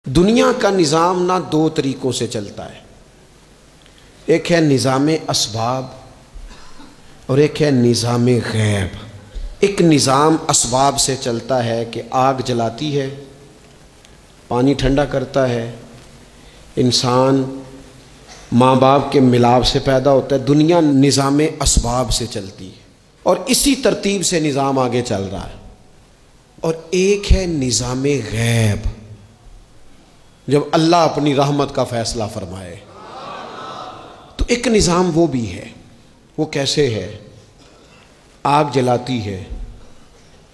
दुनिया का निज़ाम ना दो तरीक़ों से चलता है, एक है निज़ाम असबाब और एक है निज़ाम गैब। एक निज़ाम असबाब से चलता है कि आग जलाती है, पानी ठंडा करता है, इंसान माँ बाप के मिलाप से पैदा होता है। दुनिया निज़ाम असबाब से चलती है और इसी तरतीब से निज़ाम आगे चल रहा है। और एक है निज़ाम गैब, जब अल्लाह अपनी रहमत का फ़ैसला फरमाए। तो एक निज़ाम वो भी है। वो कैसे है? आग जलाती है,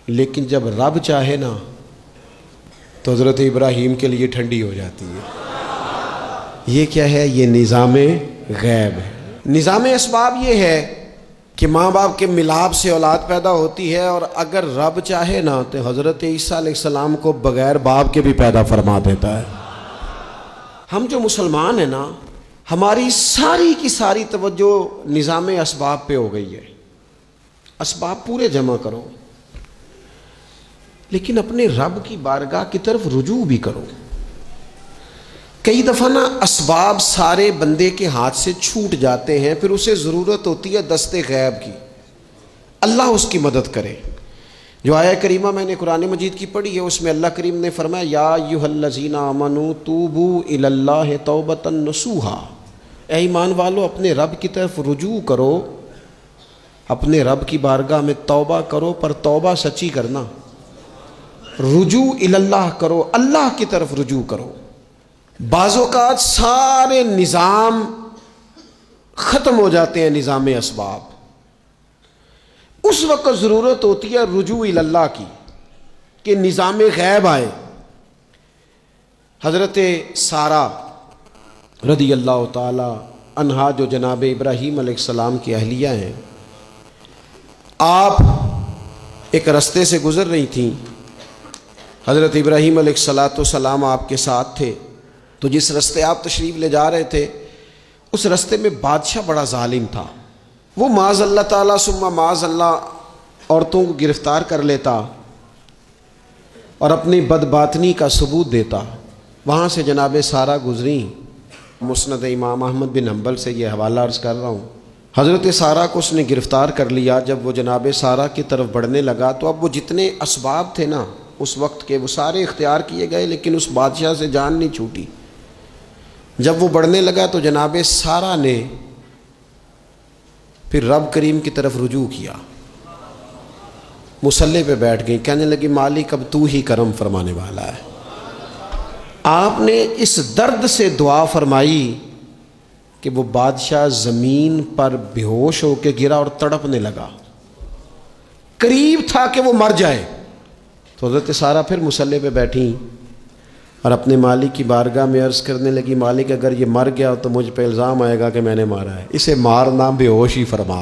लेकिन जब रब चाहे ना तो हज़रत इब्राहीम के लिए ठंडी हो जाती है। ये क्या है? ये निज़ाम गैब है। निज़ाम असबाब ये है कि माँ बाप के मिलाप से औलाद पैदा होती है, और अगर रब चाहे ना तो हज़रत ईसा अलैहिस्सलाम को बग़ैर बाप के भी पैदा फरमा देता है। हम जो मुसलमान हैं ना, हमारी सारी की सारी तवज्जो निज़ाम असबाब पे हो गई है। असबाब पूरे जमा करो, लेकिन अपने रब की बारगाह की तरफ रुजू भी करो। कई दफ़ा ना असबाब सारे बंदे के हाथ से छूट जाते हैं, फिर उसे ज़रूरत होती है दस्ते गैब की, अल्लाह उसकी मदद करे। जो आया करीमा मैंने कुरान मजीद की पढ़ी है, उसमें अल्लाह करीम ने फरमाया, या अय्युहल्लज़ीना आमनू तूबू इलल्लाहि तौबतन नसूहा। ऐ ईमान वालो, अपने रब की तरफ रुजू करो, अपने रब की बारगाह में तौबा करो, पर तौबा सच्ची करना। रुजू इलल्लाह करो, अल्लाह की तरफ रुजू करो। बाज़ोकात सारे निज़ाम ख़त्म हो जाते हैं, निज़ाम असबाब। उस वक्त ज़रूरत होती है रुजू इलल्लाह की, कि निज़ाम गैब आए। हज़रत सारा रदी अल्लाह ताला अन्हा, जो जनाब इब्राहीम अलैहिस्सलाम की अहलिया हैं, आप एक रास्ते से गुज़र रही थीं। हज़रत इब्राहीम अलैहिस्सलाम आपके साथ थे। तो जिस रास्ते आप तशरीफ़ ले जा रहे थे, उस रास्ते में बादशाह बड़ा जालिम था। वो माज़अल्लाह ताला सुम्मा माज़अल्लाह औरतों को गिरफ़्तार कर लेता और अपनी बदबातनी का सबूत देता। वहाँ से जनाब सारा गुज़री। मुस्नद इमाम अहमद बिन हम्बल से ये हवाला अर्ज़ कर रहा हूँ। हज़रत सारा को उसने गिरफ़्तार कर लिया। जब वो जनाब सारा की तरफ बढ़ने लगा, तो अब वो जितने असबाब थे ना उस वक्त के, वो सारे इख्तियार किए गए, लेकिन उस बादशाह से जान नहीं छूटी। जब वो बढ़ने लगा तो जनाब सारा ने फिर रब करीम की तरफ रुजू किया, मुसल्ले पे बैठ गई, कहने लगी, मालिक अब तू ही करम फरमाने वाला है। आपने इस दर्द से दुआ फरमाई कि वो बादशाह ज़मीन पर बेहोश होकर गिरा और तड़पने लगा, करीब था कि वो मर जाए। तो हज़रत सारा फिर मुसल्ले पे बैठी और अपने मालिक की बारगाह में अर्ज़ करने लगी, मालिक अगर ये मर गया तो मुझ पे इल्ज़ाम आएगा कि मैंने मारा है, इसे मारना, बेहोश ही फरमा।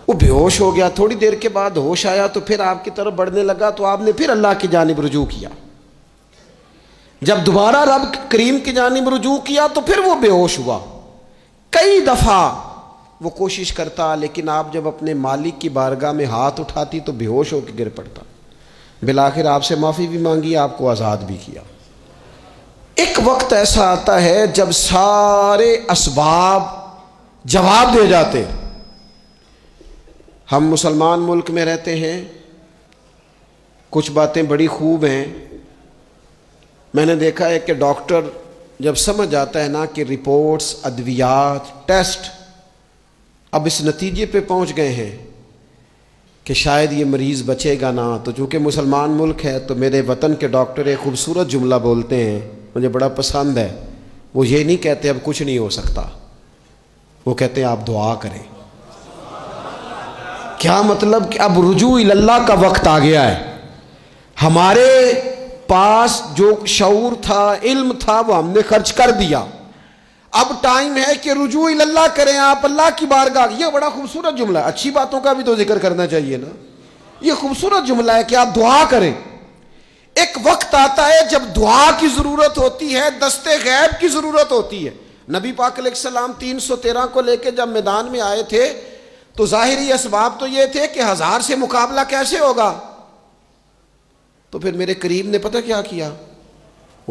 वो बेहोश हो गया। थोड़ी देर के बाद होश आया तो फिर आपकी तरफ बढ़ने लगा, तो आपने फिर अल्लाह की जानिब रुजू किया। जब दोबारा रब करीम की जानिब रुजू किया तो फिर वो बेहोश हुआ। कई दफ़ा वो कोशिश करता, लेकिन आप जब अपने मालिक की बारगाह में हाथ उठाती तो बेहोश होकर गिर पड़ता। बिलाखिर आपसे माफ़ी भी मांगी, आपको आज़ाद भी किया। एक वक्त ऐसा आता है जब सारे असबाब जवाब दे जाते। हम मुसलमान मुल्क में रहते हैं, कुछ बातें बड़ी खूब हैं। मैंने देखा है कि डॉक्टर जब समझ आता है ना कि रिपोर्ट्स, अद्वियात, टेस्ट अब इस नतीजे पे पहुंच गए हैं कि शायद ये मरीज़ बचेगा ना, तो चूँकि मुसलमान मुल्क है तो मेरे वतन के डॉक्टर एक खूबसूरत जुमला बोलते हैं, मुझे बड़ा पसंद है। वो ये नहीं कहते अब कुछ नहीं हो सकता, वो कहते हैं आप दुआ करें। क्या मतलब कि अब रुजू इल्लाह का वक्त आ गया है। हमारे पास जो शऊर था, इल्म था, वो हमने खर्च कर दिया। अब टाइम है कि रुजू इल्लाह करें, आप अल्लाह की बारगाह। ये बड़ा खूबसूरत जुमला, अच्छी बातों का भी तो जिक्र करना चाहिए ना। ये खूबसूरत जुमला है कि आप दुआ करें। एक वक्त आता है जब दुआ की ज़रूरत होती है, दस्ते गैब की ज़रूरत होती है। नबी पाक अलैहिस्सलाम 313 को लेकर जब मैदान में आए थे तो ज़ाहिरी असबाब तो ये थे कि 1000 से मुकाबला कैसे होगा। तो फिर मेरे करीब ने पता क्या किया,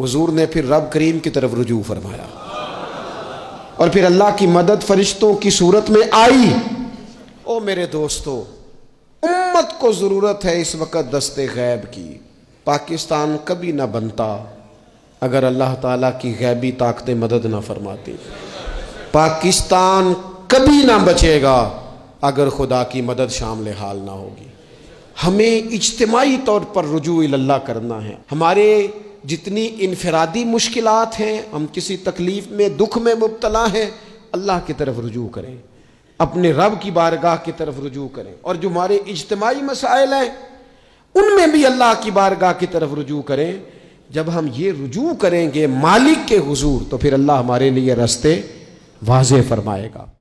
हुजूर ने फिर रब करीम की तरफ रुजू फरमाया और फिर अल्लाह की मदद फरिश्तों की सूरत में आई। ओ मेरे दोस्तों, उम्मत को ज़रूरत है इस वक्त दस्ते गैब की। पाकिस्तान कभी ना बनता अगर अल्लाह ताला की गैबी ताकतें मदद ना फरमाती। पाकिस्तान कभी ना बचेगा अगर खुदा की मदद शामिल हाल ना होगी। हमें इज्तिमाई तौर पर रुजू इल्लाह करना है। हमारे जितनी इनफरादी मुश्किलात हैं, हम किसी तकलीफ़ में, दुख में मुब्तला हैं, अल्लाह की तरफ रुजू करें, अपने रब की बारगाह की तरफ रुजू करें। और जो हमारे इज्तिमाई मसाइल हैं उनमें भी अल्लाह की बारगाह की तरफ रुजू करें। जब हम ये रुजू करेंगे मालिक के हुजूर, तो फिर अल्लाह हमारे लिए रास्ते वाज़े फरमाएगा।